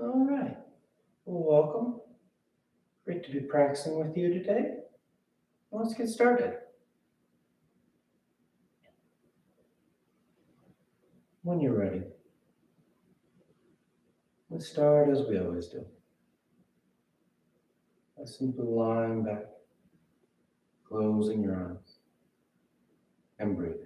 All right. Well, welcome. Great to be practicing with you today. Let's get started. When you're ready, let's start as we always do. By simply lying back, closing your eyes, and breathing.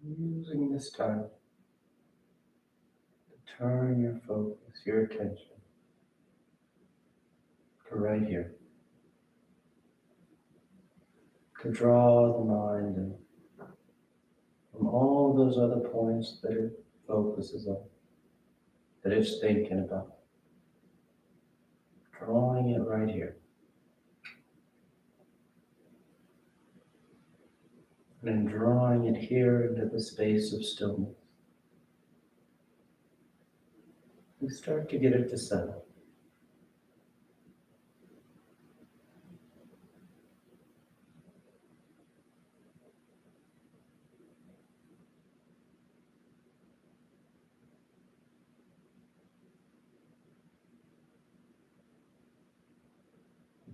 Using this time to turn your focus, your attention to right here. To draw the mind in from all those other points that it focuses on, that it's thinking about. Drawing it right here. And then drawing it here into the space of stillness. We start to get it to settle.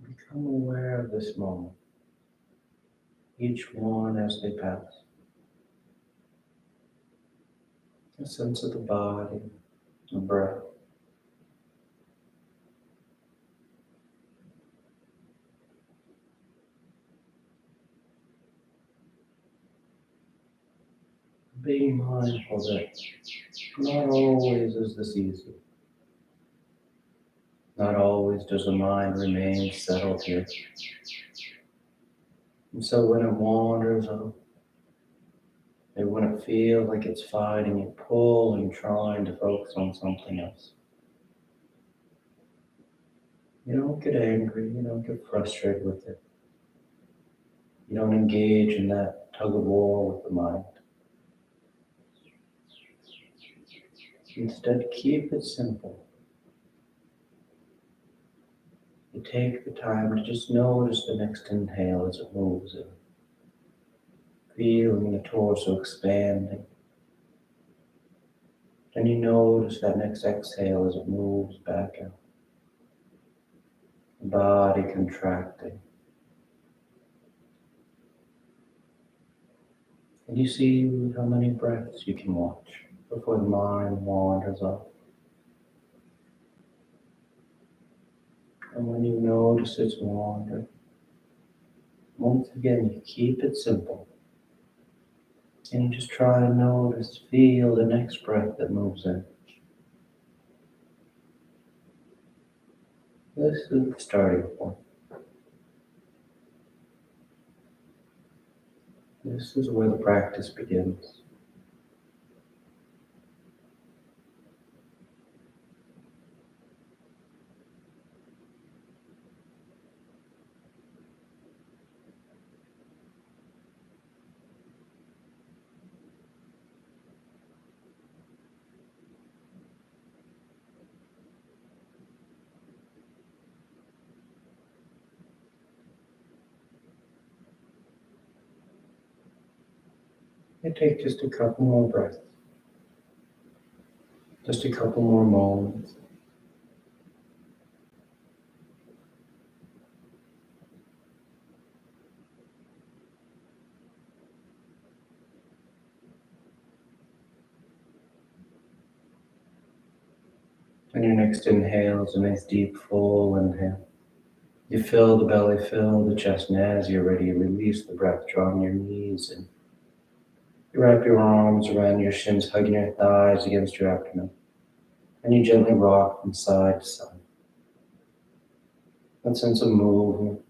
Become aware of this moment, each one as they pass. A sense of the body, the breath. Being mindful that not always is this easy. Not always does the mind remain settled here. And so when it wanders off, and when it feels like it's fighting and pulling, trying to focus on something else, you don't get angry, you don't get frustrated with it. You don't engage in that tug of war with the mind. Instead, keep it simple. You take the time to just notice the next inhale as it moves in. Feeling the torso expanding. Then you notice that next exhale as it moves back out. The body contracting. And you see how many breaths you can watch before the mind wanders off. And when you notice it's wandering, once again you keep it simple. And you just try to notice, feel the next breath that moves in. This is the starting point. This is where the practice begins. And take just a couple more breaths. Just a couple more moments. And your next inhale is a nice deep full inhale. You fill the belly, fill the chest, and as you're ready, release the breath, drawing your knees in. You wrap your arms around your shins, hugging your thighs against your abdomen. And you gently rock from side to side. That sense of movement,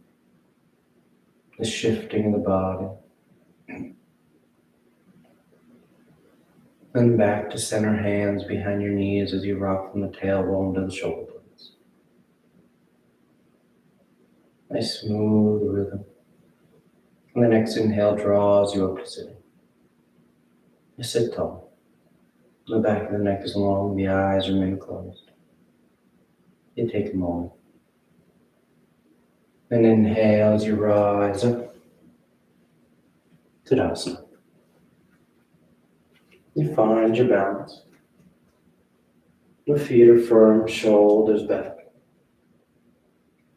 the shifting of the body. Then back to center, hands behind your knees as you rock from the tailbone to the shoulder blades. Nice smooth rhythm. And the next inhale draws you up to sitting. You sit tall. The back of the neck is long, the eyes remain closed. You take a moment. Then inhale as you rise up. Tadasana. You find your balance. Your feet are firm, shoulders back.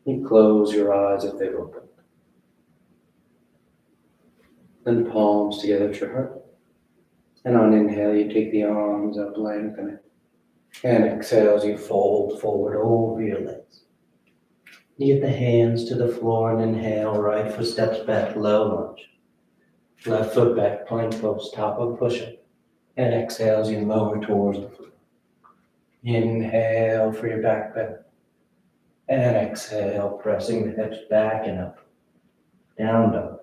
You close your eyes if they've opened. Then palms together at your heart. And on inhale, you take the arms up, lengthen it. And exhale as you fold forward over your legs. You get the hands to the floor and inhale, right foot steps back, low lunge. Left foot back, plank pose, top of push-up. And exhale as you lower towards the floor. Inhale for your back bend. And exhale, pressing the hips back and up. Down dog.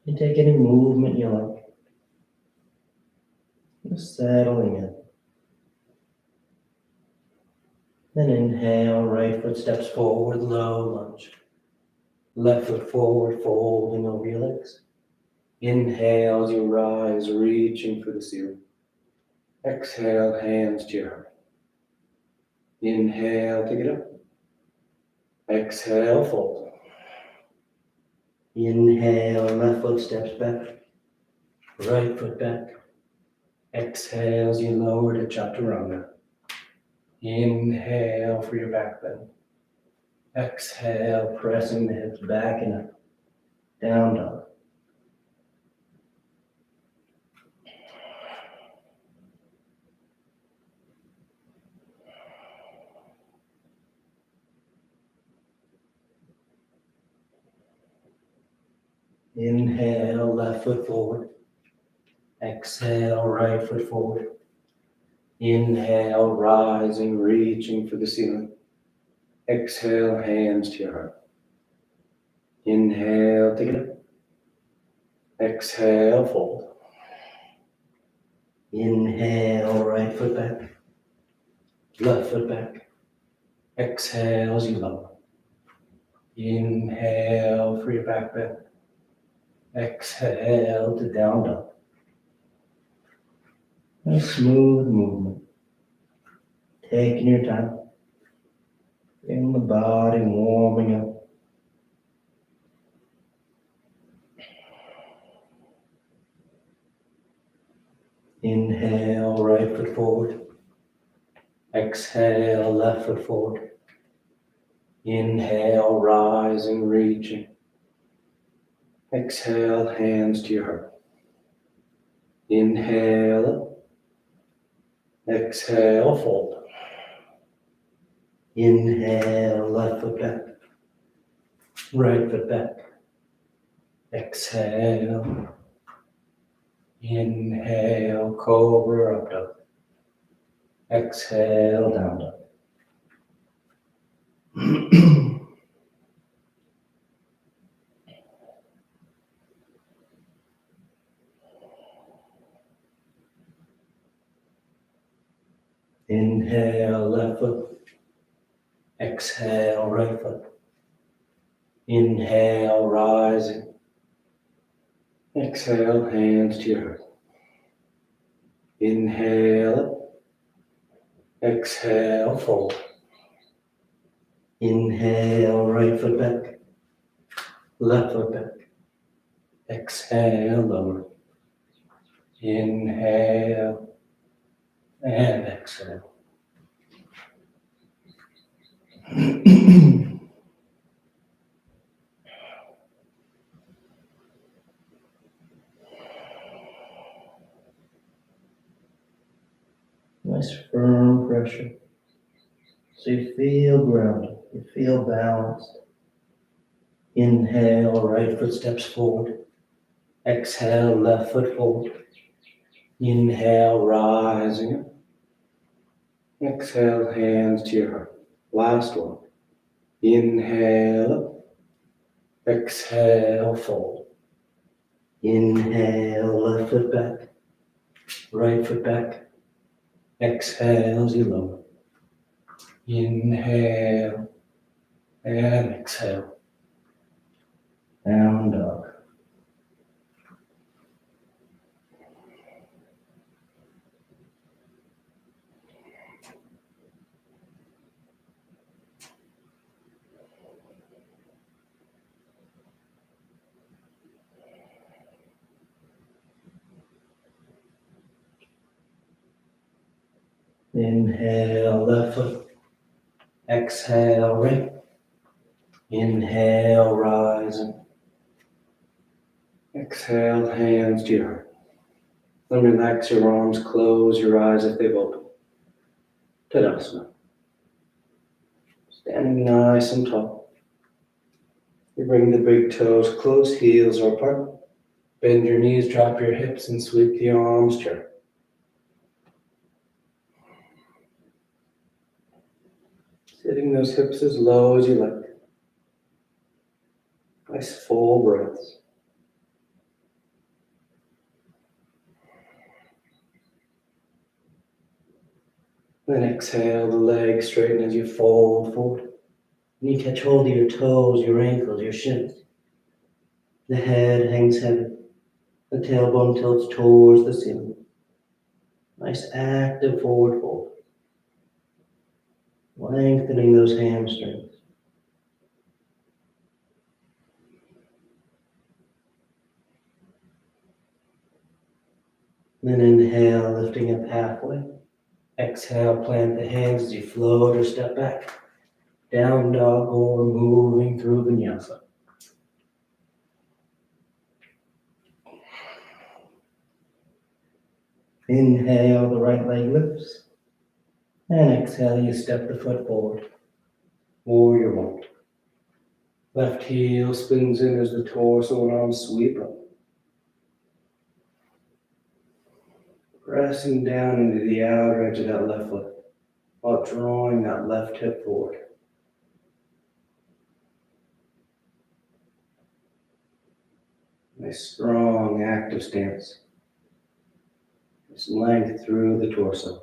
You take any movement you like. Just settling in. Then inhale, right foot steps forward, low lunge. Left foot forward, folding over your legs. Inhale as you rise, reaching for the ceiling. Exhale, hands to your heart. Inhale, take it up. Exhale, fold. Inhale, left foot steps back. Right foot back. Exhale as you lower to chaturanga. Inhale for your back bend. Exhale, pressing the hips back and up. Down dog. Inhale, left foot forward. Exhale, right foot forward. Inhale, rising, reaching for the ceiling. Exhale, hands to your heart. Inhale, take it up. Exhale, fold. Inhale, right foot back. Left foot back. Exhale as you lower. Inhale for your back bend. Exhale to down dog. A smooth movement. Taking your time. Feeling the body warming up. Inhale, right foot forward. Exhale, left foot forward. Inhale, rising, reaching. Exhale, hands to your heart. Inhale. Exhale, fold. Inhale, left foot back. Right foot back. Exhale. Inhale, cobra up dog. Exhale, down dog. Inhale, left foot. Exhale, right foot. Inhale, rising. Exhale, hands to your heart. Inhale. Exhale, fold. Inhale, right foot back. Left foot back. Exhale, lower. Inhale. And exhale. Nice firm pressure. So you feel grounded, you feel balanced. Inhale, right foot steps forward. Exhale, left foot forward. Inhale, rising up. Exhale, hands to your heart. Last one. Inhale up. Exhale, fold. Inhale, left foot back. Right foot back. Exhale as you lower. Inhale and exhale. Down dog. Inhale, left foot. Exhale, right. Inhale, rising. Exhale, hands to your heart. Then relax your arms, close your eyes if they've opened. Tadasana. Standing nice and tall. You bring the big toes close, heels are apart. Bend your knees, drop your hips, and sweep the arms turn. Sitting those hips as low as you like. Nice full breaths. Then exhale, the legs straighten as you fold forward. And you catch hold of your toes, your ankles, your shins. The head hangs heavy. The tailbone tilts towards the ceiling. Nice active forward fold. Lengthening those hamstrings. Then inhale, lifting up halfway. Exhale, plant the hands as you float or step back. Down dog or moving through vinyasa. Inhale, the right leg lifts. And exhale, you step the foot forward. Warrior one. Left heel spins in as the torso and arms sweep up. Pressing down into the outer edge of that left foot while drawing that left hip forward. Nice strong active stance. Nice length through the torso.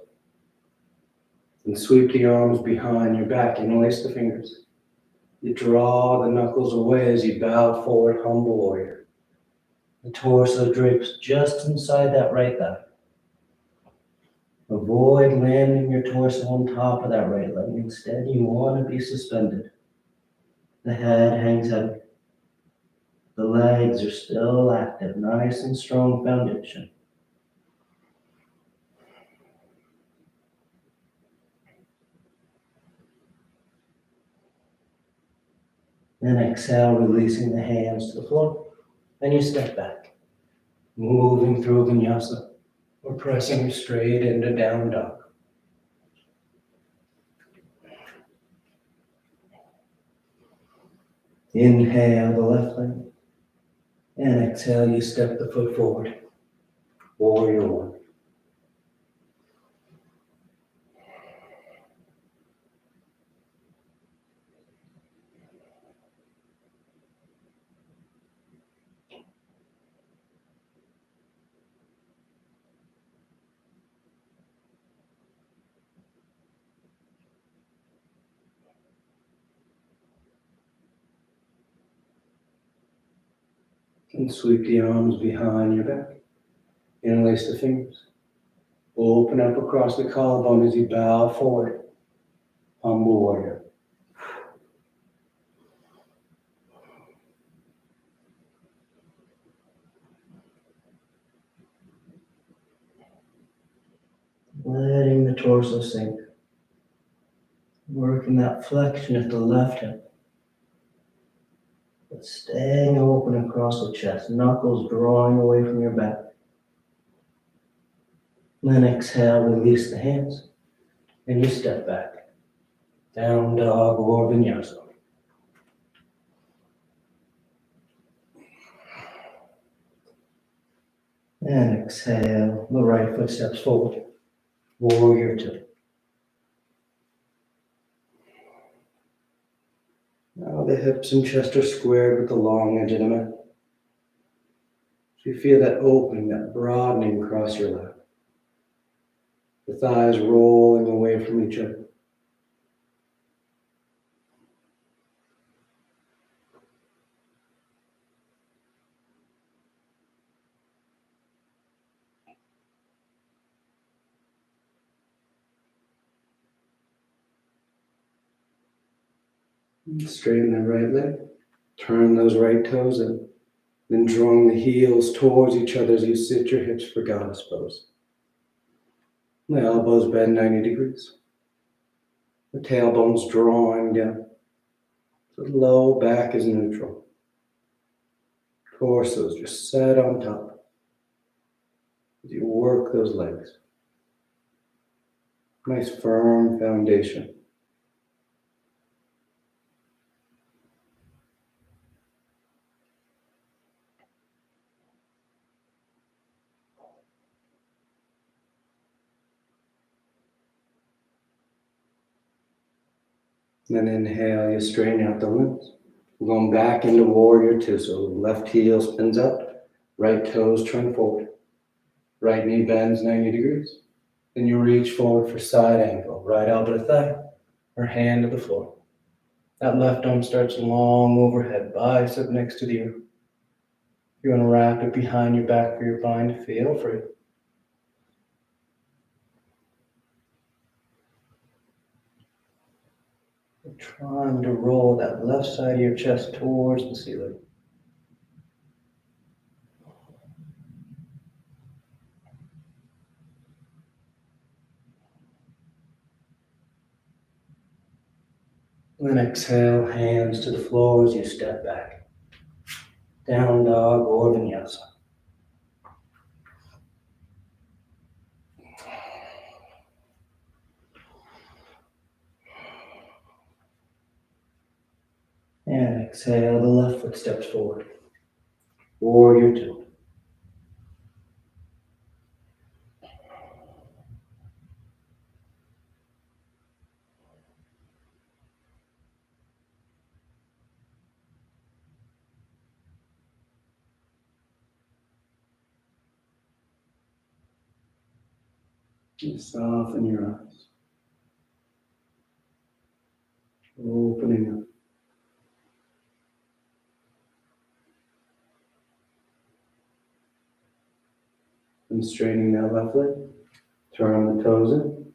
And sweep the arms behind your back, interlace the fingers. You draw the knuckles away as you bow forward, humble warrior. The torso drapes just inside that right thigh. Avoid landing your torso on top of that right leg. Instead, you want to be suspended. The head hangs heavy. The legs are still active, nice and strong foundation. Then exhale, releasing the hands to the floor. Then you step back, moving through vinyasa or pressing straight into down dog. Inhale the left leg, and exhale, you step the foot forward. Warrior one. And sweep the arms behind your back. Interlace the fingers. Open up across the collarbone as you bow forward. Humble warrior. Letting the torso sink. Working that flexion at the left hip. But staying open across the chest. Knuckles drawing away from your back. Then exhale, release the hands, and you step back. Down dog or vinyasa. And exhale, the right foot steps forward. Warrior two. Now the hips and chest are squared with the long edge of the mat. So you feel that opening, that broadening across your lap. The thighs rolling away from each other. Straighten the right leg. Turn those right toes in. Then drawing the heels towards each other as you sit your hips for goddess pose. The elbows bend 90 degrees. The tailbone's drawing down. The low back is neutral. Torso is just set on top. As you work those legs. Nice firm foundation. Then inhale, you straighten out the limbs. We're going back into warrior two. So left heel spins up, right toes turn forward. Right knee bends 90 degrees. Then you reach forward for side angle. Right elbow to thigh or hand to the floor. That left arm starts long overhead, bicep next to the ear. You're going to wrap it behind your back for your bind. Feel free. You're trying to roll that left side of your chest towards the ceiling. Then exhale, hands to the floor as you step back. Down dog or vinyasa. And exhale, the left foot steps forward. Warrior two. And soften your eyes. Opening up. And straightening that left leg. Turn the toes in.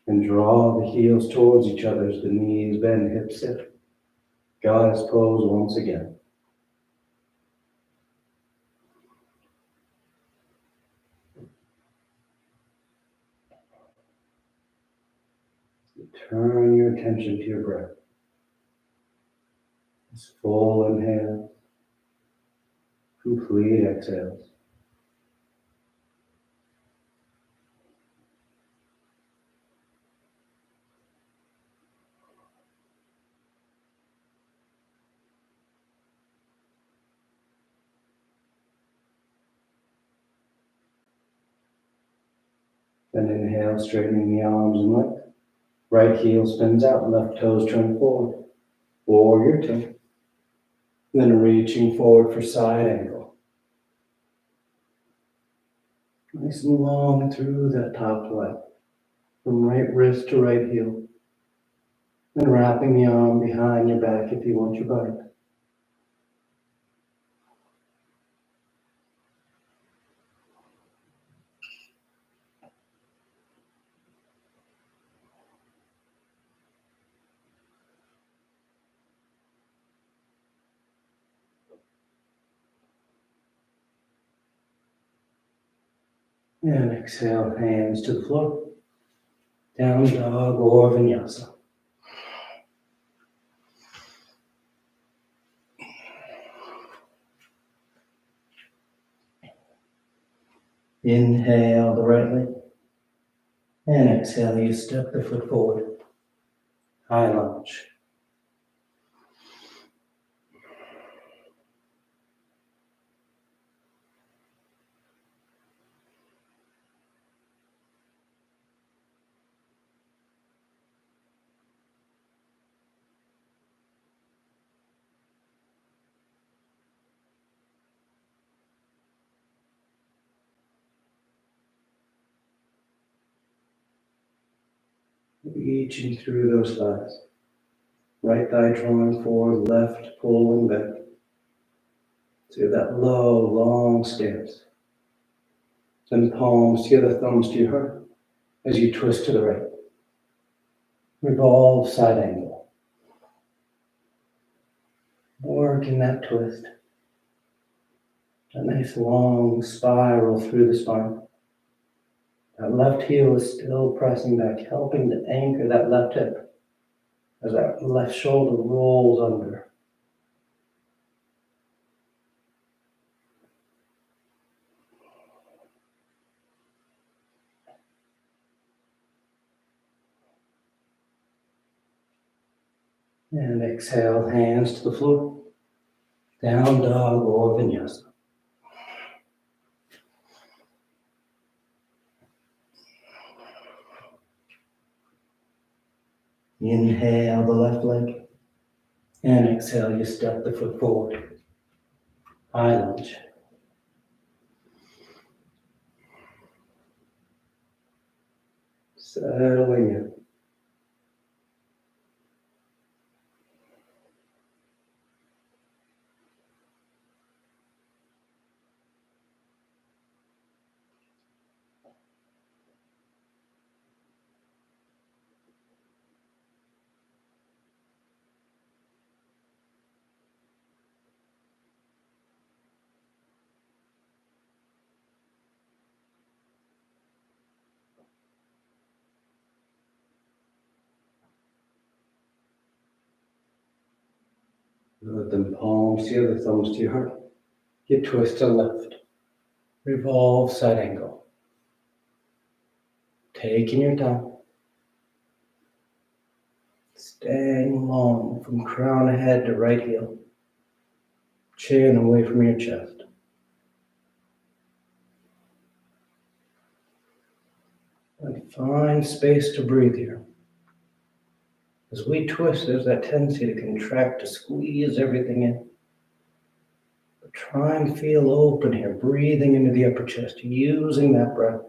And draw the heels towards each other as the knees bend, hips sit. Goddess pose once again. Turn your attention to your breath. This full inhale, complete exhales. Then inhale, straightening the arms and legs. Right heel spins out, left toes turn forward. Warrior two. Then reaching forward for side angle. Nice and long through that top leg. From right wrist to right heel. Then wrapping the arm behind your back if you want your body. And exhale, hands to the floor. Down dog or vinyasa. Inhale the right leg. And exhale, you step the foot forward. High lunge. Reaching through those thighs. Right thigh drawing forward, left pulling back. So that low, long stance. Then palms together, thumbs to your heart as you twist to the right. Revolve side angle. Working that twist. A nice long spiral through the spine. That left heel is still pressing back, helping to anchor that left hip as that left shoulder rolls under. And exhale, hands to the floor. Down dog or vinyasa. Inhale the left leg. And exhale, you step the foot forward. High lunge. Settling in. Good, then palms together, thumbs to your heart. You twist to the left. Revolve side angle. Taking your time. Staying long from crown of head to right heel. Chin away from your chest. And find space to breathe here. As we twist, there's that tendency to contract, to squeeze everything in. But try and feel open here, breathing into the upper chest, using that breath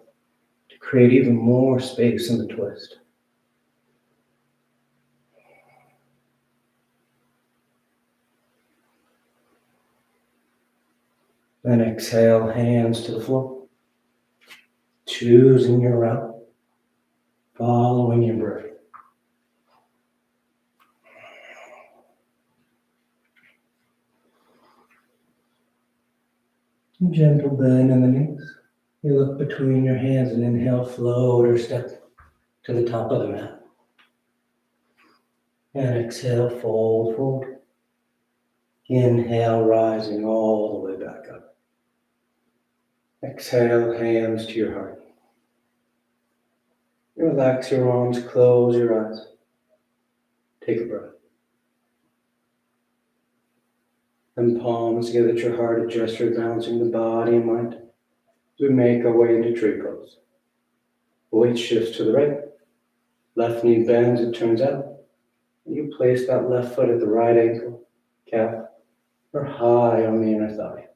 to create even more space in the twist. Then exhale, hands to the floor. Choosing your route, following your breath. Gentle bend in the knees. You look between your hands and inhale, float or step to the top of the mat. And exhale, fold forward. Inhale, rising all the way back up. Exhale, hands to your heart. Relax your arms, close your eyes. Take a breath. Then palms together at your heart, adjust your balancing the body and mind. As we make our way into tree pose. Weight shifts to the right. Left knee bends, it turns out. And you place that left foot at the right ankle, calf, or high on the inner thigh.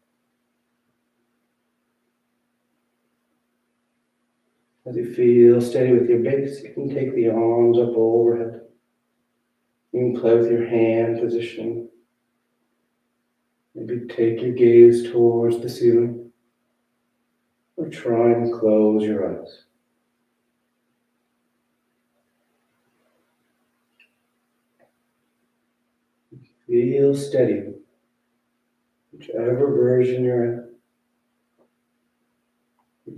As you feel steady with your base, you can take the arms up overhead. You can play with your hand positioning. Maybe take your gaze towards the ceiling. Or try and close your eyes. Feel steady, whichever version you're in.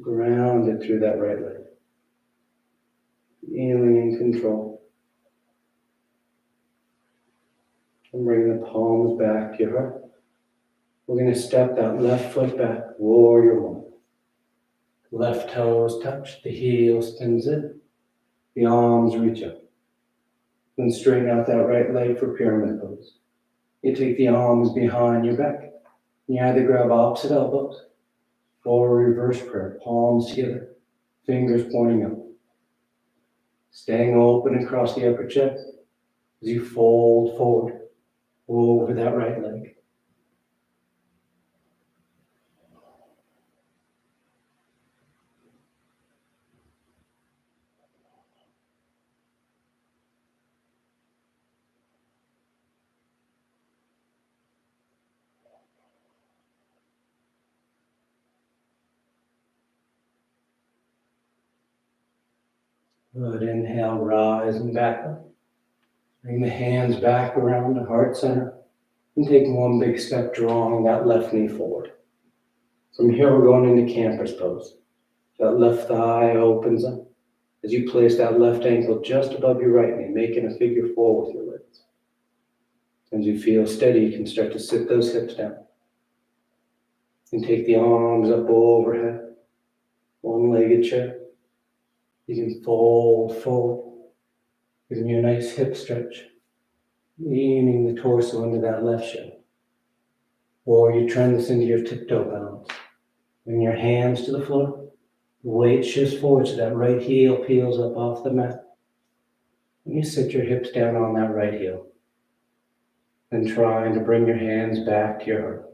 Grounded through that right leg. Feeling in control. And bring the palms back to your heart. We're going to step that left foot back, warrior one. Left toes touch, the heel spins in. The arms reach up. Then straighten out that right leg for pyramid pose. You take the arms behind your back. You either grab opposite elbows or reverse prayer, palms together, fingers pointing up. Staying open across the upper chest as you fold forward over that right leg. Good. Inhale, rise and back up. Bring the hands back around the heart center and take one big step, drawing that left knee forward. From here, we're going into camper's pose. That left thigh opens up as you place that left ankle just above your right knee, making a figure four with your legs. As you feel steady, you can start to sit those hips down and take the arms up overhead, one-legged chair. You can fold forward, giving you a nice hip stretch, leaning the torso into that left shin. Or you turn this into your tiptoe balance. Bring your hands to the floor. The weight shifts forward so that right heel peels up off the mat. And you sit your hips down on that right heel. Then trying to bring your hands back to your heart.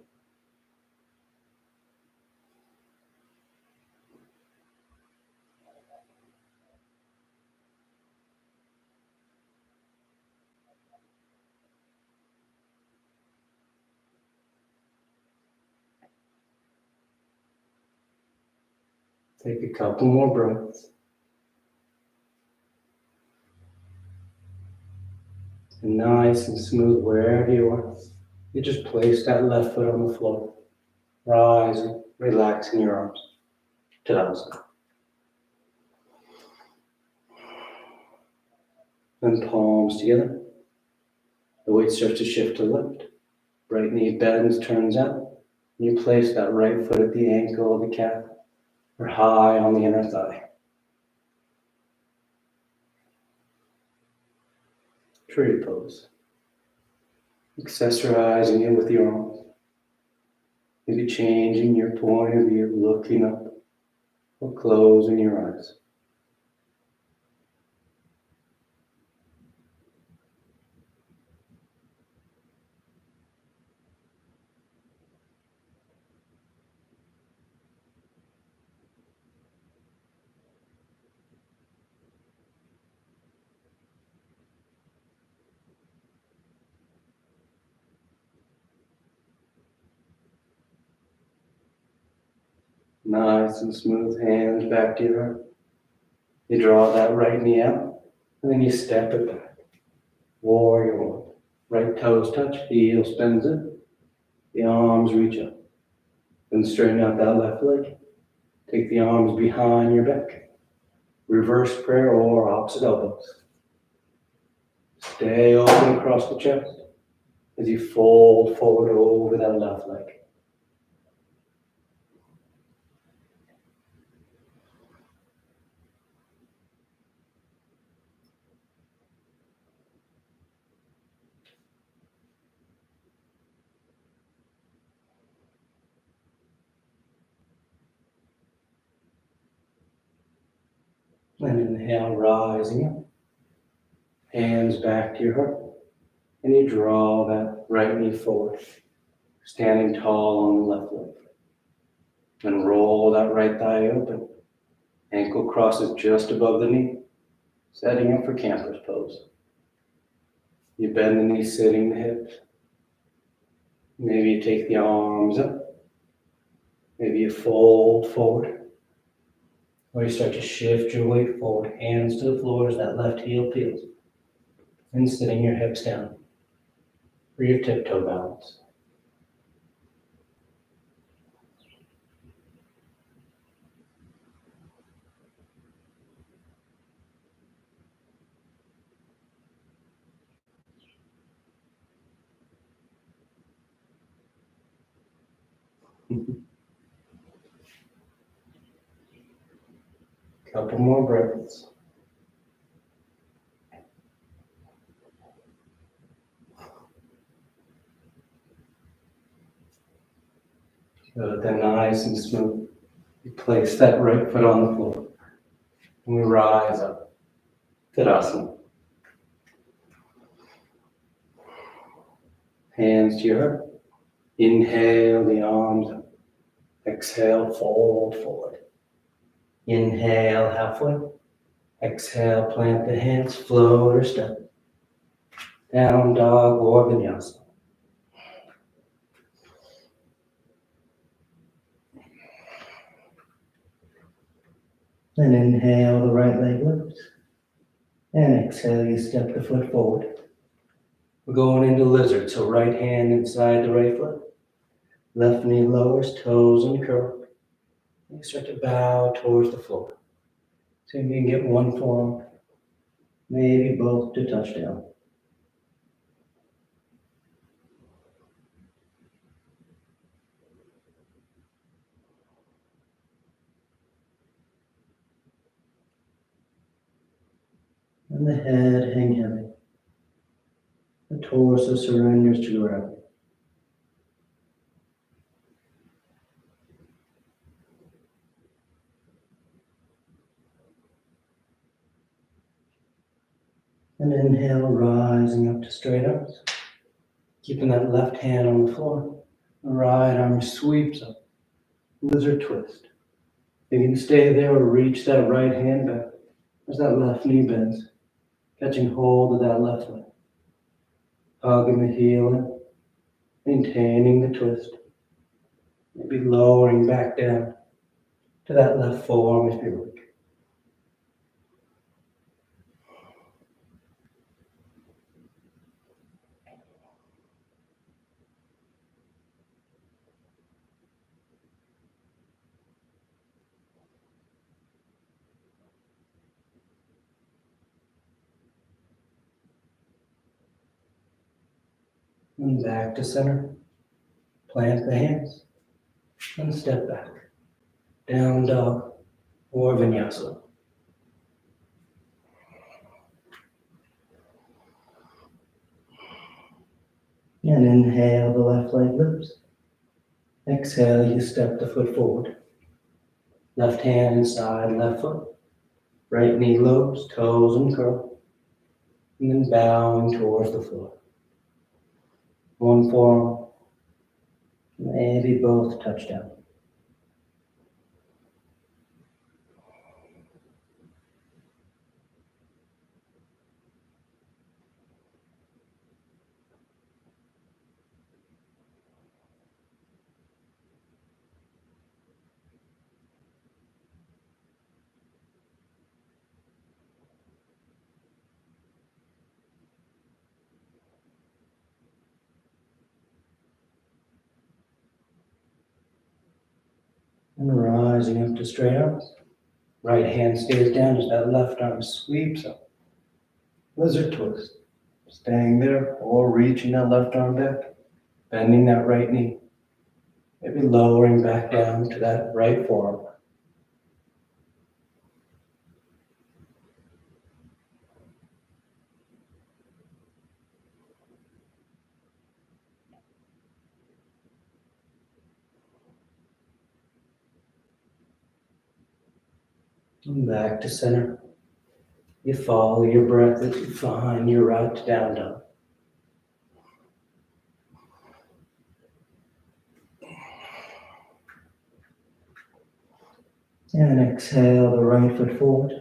Take a couple more breaths. And nice and smooth wherever you are. You just place that left foot on the floor. Rising, relaxing your arms. Tadasana. Then palms together. The weight starts to shift to left. Right knee bends, turns out. You place that right foot at the ankle of the calf or high on the inner thigh. Tree pose. Accessorizing it with your arms. Maybe changing your point of view, looking up or closing your eyes. Nice and smooth, hands back to your heart. You draw that right knee out, and then you step it back. Warrior one. Right toes touch, heel spins in. The arms reach up. Then straighten out that left leg. Take the arms behind your back. Reverse prayer or opposite elbows. Stay open across the chest as you fold forward over that left leg. And inhale, rising up. Hands back to your heart. And you draw that right knee forward, standing tall on the left leg. Then roll that right thigh open. Ankle crosses just above the knee, setting up for camper's pose. You bend the knee, sitting the hips. Maybe you take the arms up. Maybe you fold forward. Or you start to shift your weight forward, hands to the floor as that left heel peels. And sitting your hips down for your tiptoe balance. Couple more breaths. Good, then nice and smooth. You place that right foot on the floor. And we rise up. Tadasana. Hands to your heart. Inhale the arms up. Exhale, fold forward. Inhale halfway. Exhale, plant the hands, float or step. Down dog or vinyasa. Then inhale, the right leg lifts. And exhale, you step the foot forward. We're going into lizard, so right hand inside the right foot. Left knee lowers, toes uncurl. You start to bow towards the floor. See if you can get one forearm, maybe both to touchdown. And the head hang heavy. The torso surrenders to gravity. And inhale, rising up to straight arms. Keeping that left hand on the floor. The right arm sweeps up. Lizard twist. You can stay there or reach that right hand back as that left knee bends. Catching hold of that left leg. Hugging the heel in. Maintaining the twist. Maybe lowering back down to that left forearm if you like. And back to center. Plant the hands. And step back. Down dog or vinyasa. And inhale, the left leg lifts. Exhale, you step the foot forward. Left hand inside left foot. Right knee lowers, toes uncurl. And then bowing towards the floor. One forearm, maybe both touch down. And rising up to straight arms. Right hand stays down as that left arm sweeps up. Lizard twist. Staying there or reaching that left arm back. Bending that right knee. Maybe lowering back down to that right forearm. And back to center. You follow your breath as you find your route to down dog. And exhale the right foot forward.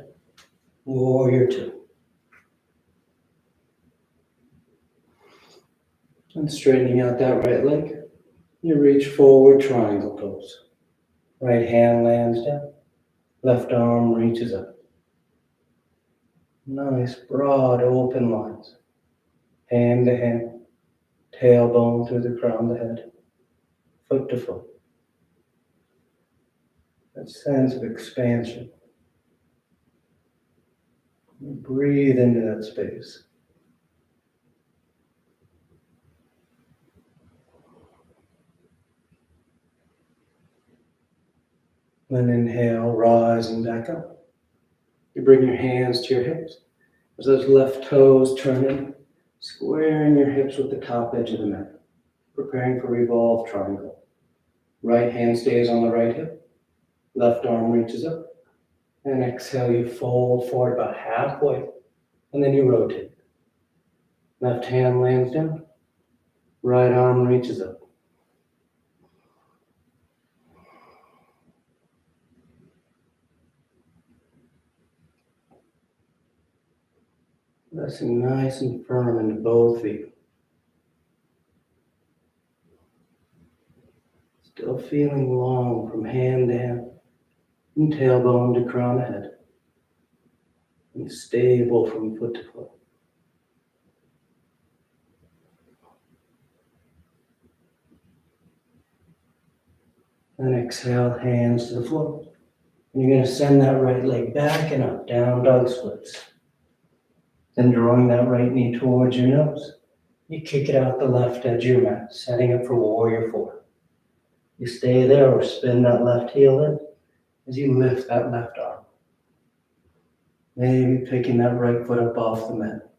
Warrior two. And straightening out that right leg, you reach forward, triangle pose. Right hand lands down, left arm reaches up. Nice, broad, open lines. Hand to hand, tailbone through the crown of the head, foot to foot. That sense of expansion. Breathe into that space. Then inhale, rising back up. You bring your hands to your hips. As those left toes turn in, squaring your hips with the top edge of the mat. Preparing for revolve triangle. Right hand stays on the right hip. Left arm reaches up. And exhale, you fold forward about halfway. And then you rotate. Left hand lands down. Right arm reaches up. Pressing nice and firm into both feet. Still feeling long from hand to hand, from tailbone to crown of head. And stable from foot to foot. And exhale, hands to the floor. And you're going to send that right leg back and up, down dog splits. Then drawing that right knee towards your nose, you kick it out the left edge of your mat, setting up for warrior four. You stay there or spin that left heel in as you lift that left arm. Maybe picking that right foot up off the mat.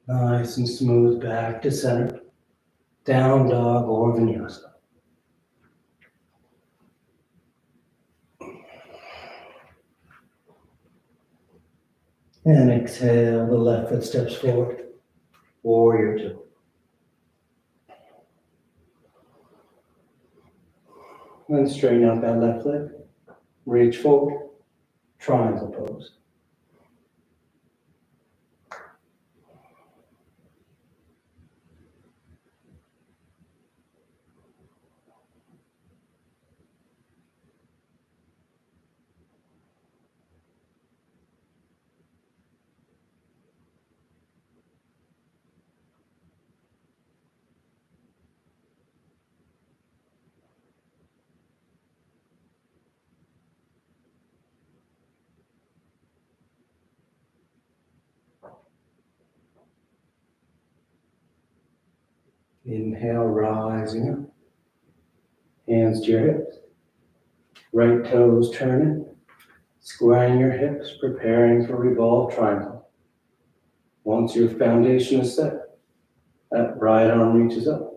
Nice and smooth back to center. Down dog or vinyasa. And exhale, the left foot steps forward. Warrior two. Then straighten out that left leg. Reach forward. Triangle pose. Inhale, rising up. Hands to your hips. Right toes turning. Squaring your hips, preparing for revolve triangle. Once your foundation is set, that right arm reaches up.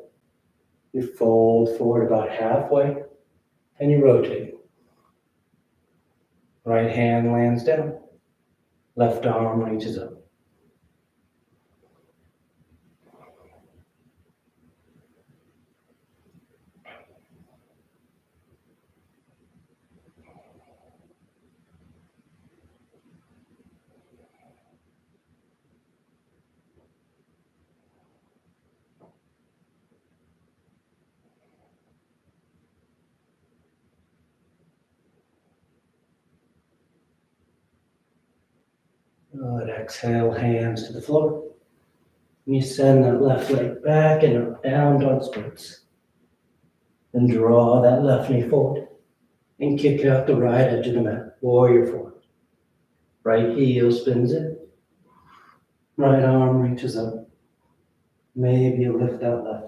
You fold forward about halfway and you rotate. Right hand lands down. Left arm reaches up. Good. Exhale, hands to the floor. And you send that left leg back and up, down dog splits. Then draw that left knee forward and kick out the right edge of the mat. Warrior four. Right heel spins in. Right arm reaches up. Maybe you lift that left leg.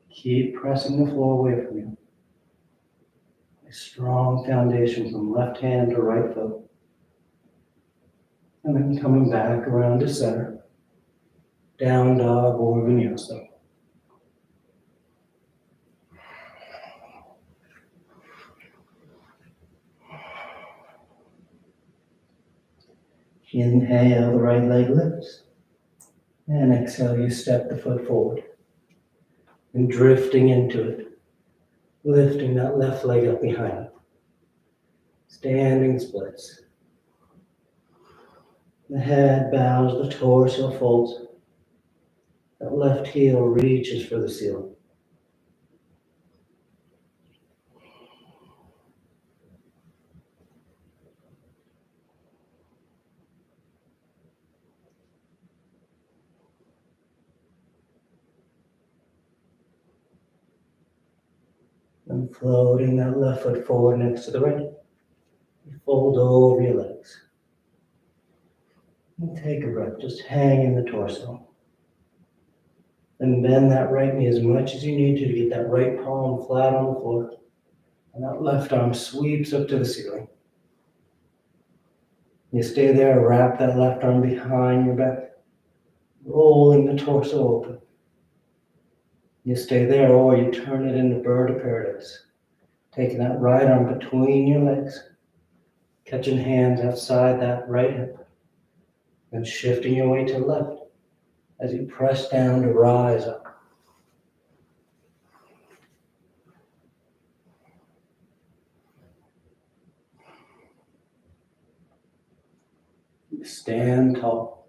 Keep pressing the floor away from you. A strong foundation from left hand to right foot. And then coming back around to center. Down dog or vinyasa. Inhale, the right leg lifts. And exhale, you step the foot forward. And drifting into it. Lifting that left leg up behind it. Standing splits. The head bows, the torso folds. That left heel reaches for the ceiling. And floating that left foot forward next to the right. You fold over your legs. And take a breath, just hang in the torso. Then bend that right knee as much as you need to get that right palm flat on the floor. And that left arm sweeps up to the ceiling. You stay there, wrap that left arm behind your back, rolling the torso open. You stay there, or you turn it into bird of paradise. Taking that right arm between your legs, catching hands outside that right hip, and shifting your weight to the left as you press down to rise up. Stand tall.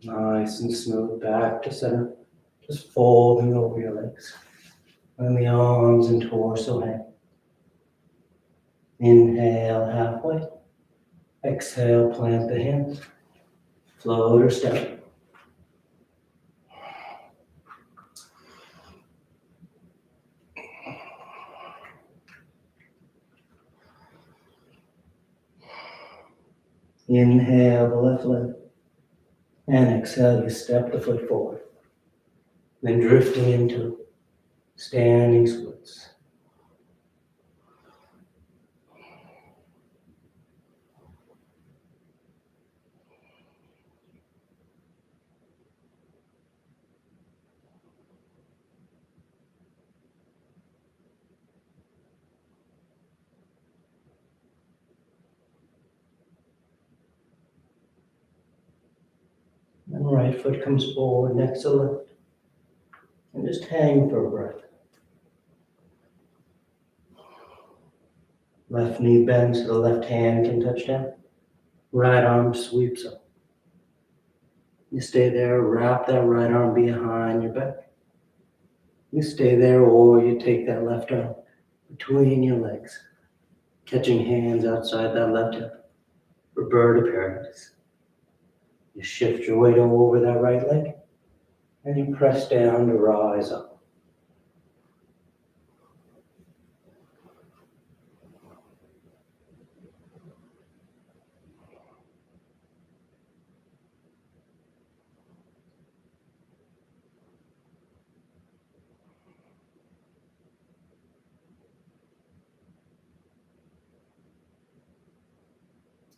Nice and smooth back to center. Just folding over your legs. And the arms and torso hang. Inhale halfway. Exhale, plant the hands. Float or step. Inhale the left leg. And exhale, you step the foot forward. Then drifting into standing splits. And right foot comes forward next to left. And just hang for a breath. Left knee bends so the left hand can touch down. Right arm sweeps up. You stay there, wrap that right arm behind your back. You stay there, or you take that left arm between your legs, catching hands outside that left hip for bird of paradise. You shift your weight over that right leg, and you press down to rise up.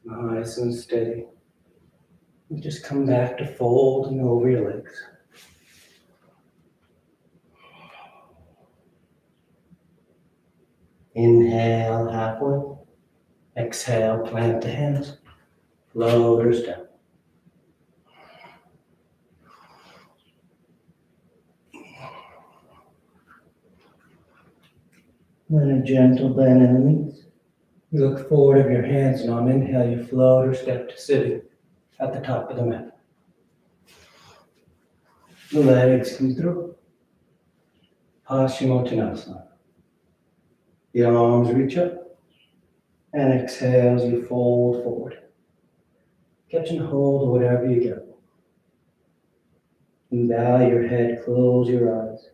Nice and steady. You just come back to folding over your legs. Inhale halfway. Exhale, plant the hands. Floaters down. Then a gentle bend in the knees. You look forward of your hands, and on inhale, you float or step to sitting at the top of the mat. The legs come through. Paschimottanasana. The arms reach up. And exhale as you fold forward. Catching hold of whatever you get. And bow your head, close your eyes.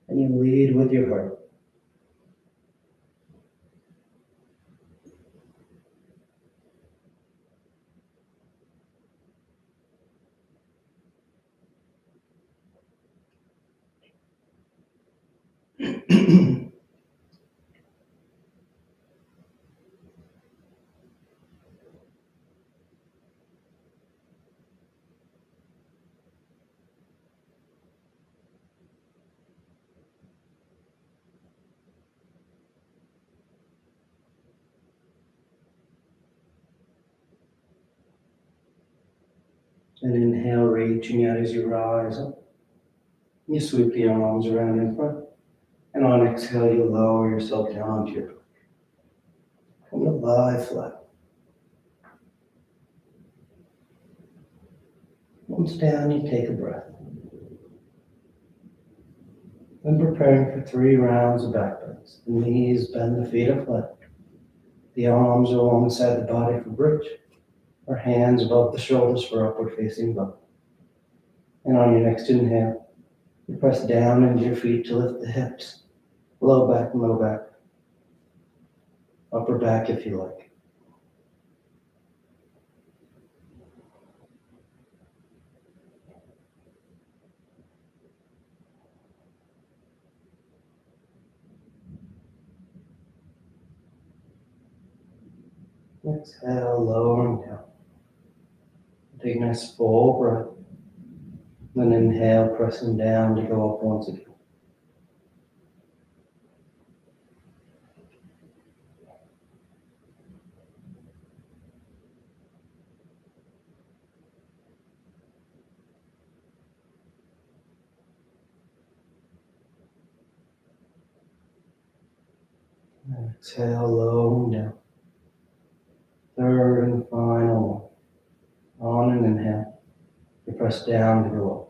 And you lead with your heart. And inhale, reaching out as you rise up. You sweep the arms around in front. And on exhale, you lower yourself down to your back. Come to lie flat. Once down, you take a breath. Then preparing for 3 rounds of back bends. The knees bend, the feet are flat. The arms are alongside the body for bridge, or hands above the shoulders for upward facing dog. And on your next inhale, You press down into your feet to lift the hips, low back, upper back if you like. Exhale, lowering down. Take a nice full breath. Then inhale, pressing down to go up once again. Exhale, lowering down. Third and final one. On an inhale, you press down to go up.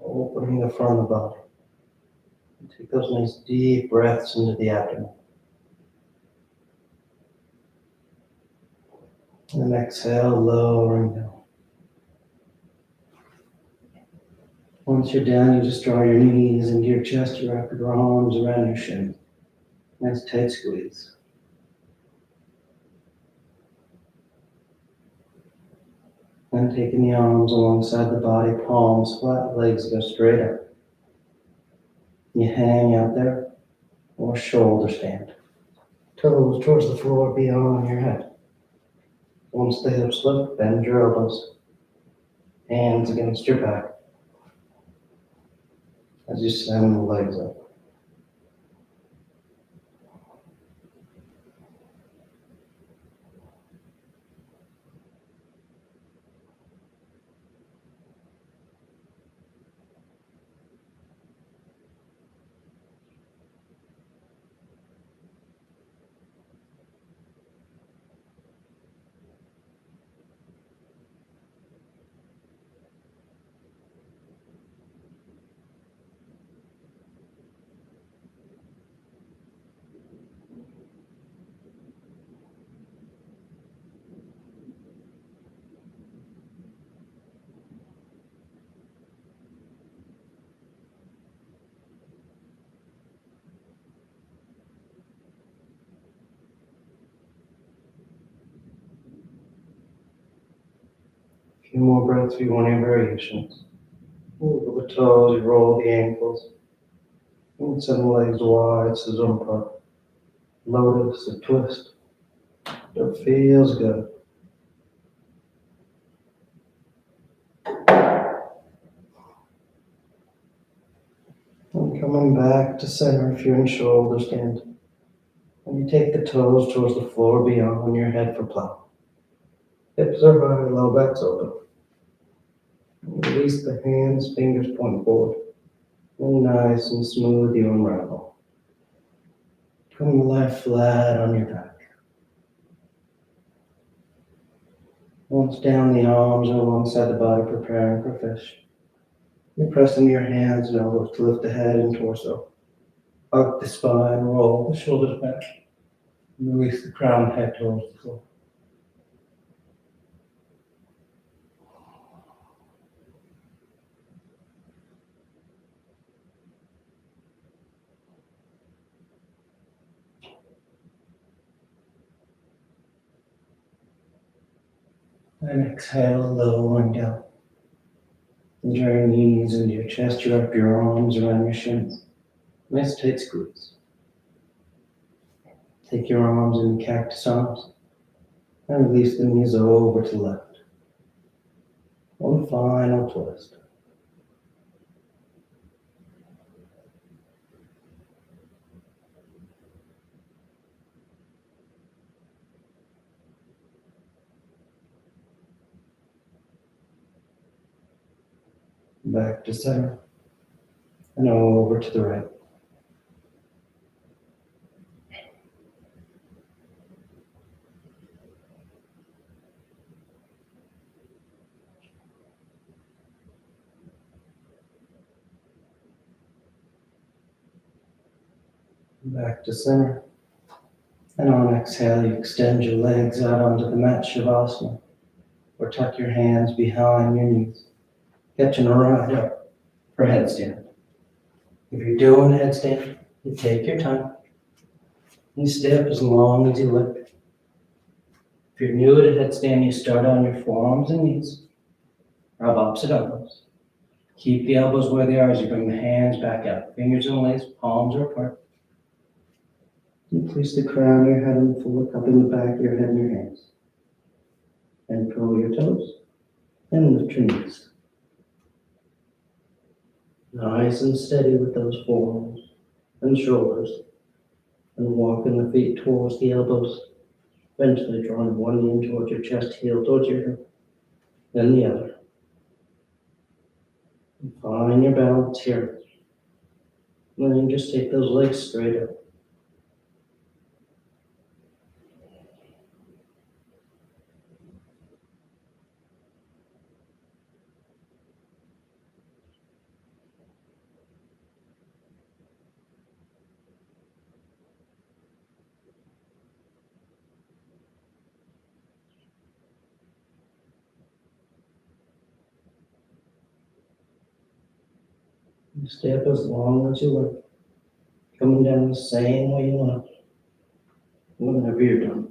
Opening the front of the body. Take those nice deep breaths into the abdomen. And exhale, lowering down. Once you're down, you just draw your knees into your chest. You wrap your arms around your shin. Nice tight squeeze. And taking the arms alongside the body, palms flat, legs go straight up. You hang out there, or shoulder stand. Toes towards the floor beyond your head. Once the hips lift, bend your elbows. Hands against your back. As you send the legs up. A few more breaths if you want any variations. Move the toes, roll the ankles. And send the legs wide, Suzumpah. Lotus, a twist. It feels good. And coming back to center if you're in shoulder stand. And you take the toes towards the floor beyond your head for plow. Hips are high, low back's open. Release the hands, fingers point forward. And nice and smooth you unravel. Come lie flat on your back. Once down, the arms are alongside the body, preparing for fish. You press into your hands and elbows to lift the head and torso. Arc the spine, roll the shoulders back. Release the crown head towards the floor. And exhale, lowering down. And draw your knees into your chest, you wrap your arms around your shins. Nice tight squeeze. Take your arms in cactus arms and release the knees over to the left. One final twist. Back to center and over to the right. Back to center. And on exhale, you extend your legs out onto the mat, Shavasana. or tuck your hands behind your knees, catching right up for headstand. If you're doing headstand, you take your time. You stay up as long as you like. If you're new to headstand, you start on your forearms and knees. Rub opposite elbows. Keep the elbows where they are as you bring the hands back out. Fingers interlaced, palms are apart. And place the crown of your head and full cup in the back of your head and your hands. And curl your toes and lift your knees. Nice and steady with those forearms and shoulders. And walking the feet towards the elbows. Eventually drawing one knee towards your chest, heel towards your hip, then the other. And find your balance here. And then just take those legs straight up. And stay up as long as you like. Coming down the same way you want. Whenever you're done.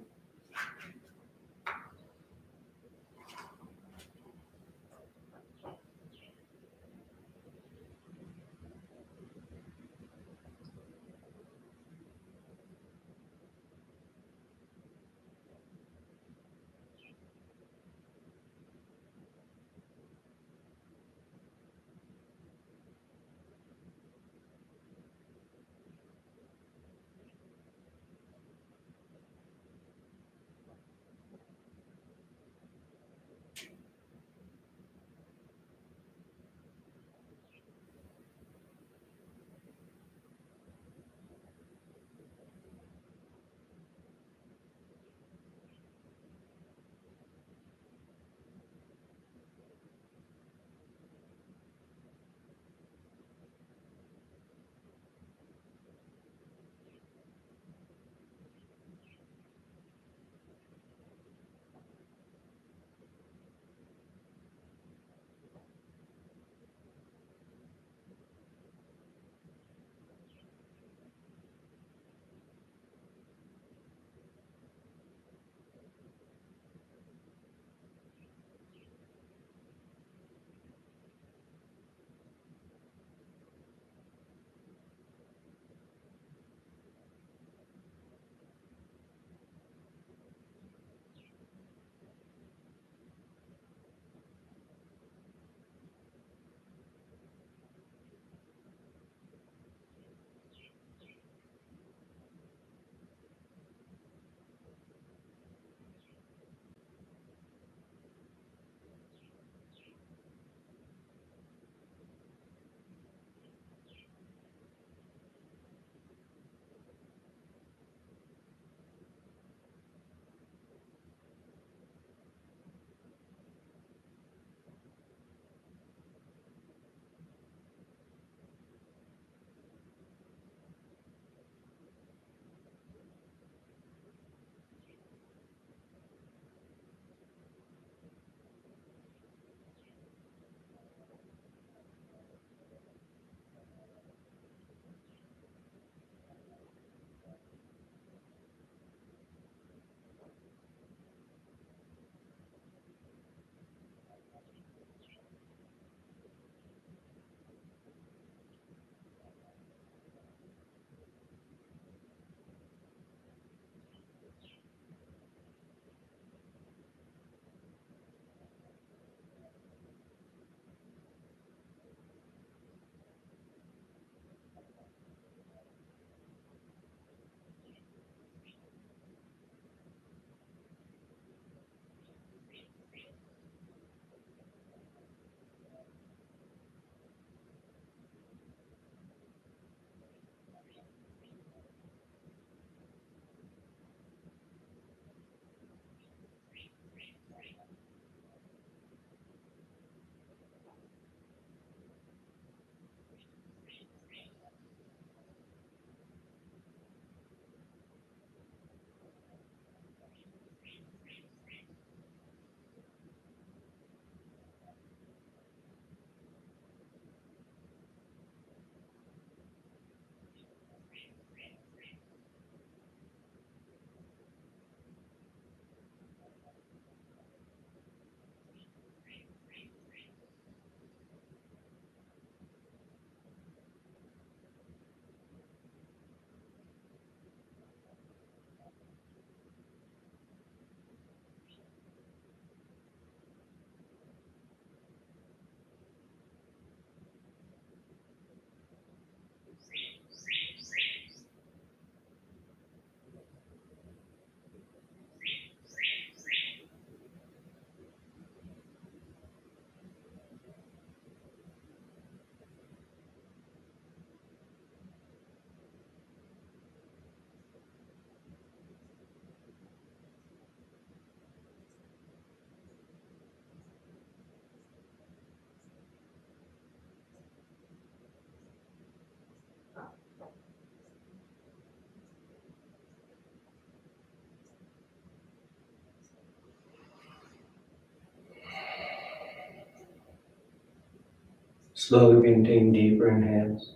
Slowly beginning deeper inhales,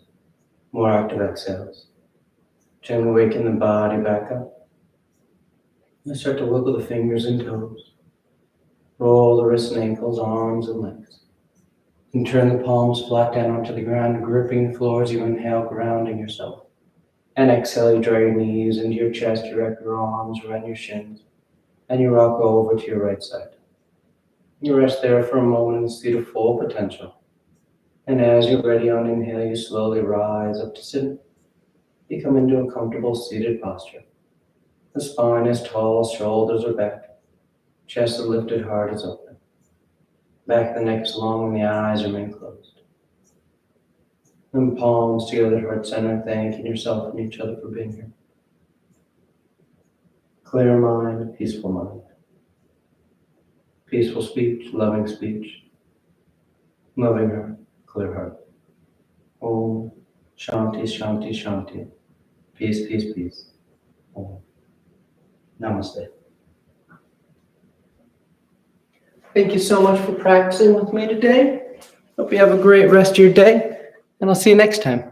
more active exhales. Gently waking the body back up. And start to wiggle the fingers and toes. Roll the wrists and ankles, arms and legs. And turn the palms flat down onto the ground, gripping the floor as you inhale, grounding yourself. And exhale, you draw your knees into your chest, you wrap your arms around your shins, and you rock over to your right side. You rest there for a moment and see the full potential. And as you're ready on inhale, you slowly rise up to sitting. You come into a comfortable seated posture. The spine is tall, shoulders are back, chest is lifted, heart is open. Back of the neck is long and the eyes remain closed. And palms together, heart center, thanking yourself and each other for being here. Clear mind, peaceful mind. Peaceful speech, loving speech. Loving heart, clear heart. Om Shanti, Shanti, Shanti. Peace, peace, peace. Om. Namaste. Thank you so much for practicing with me today. Hope you have a great rest of your day, and I'll see you next time.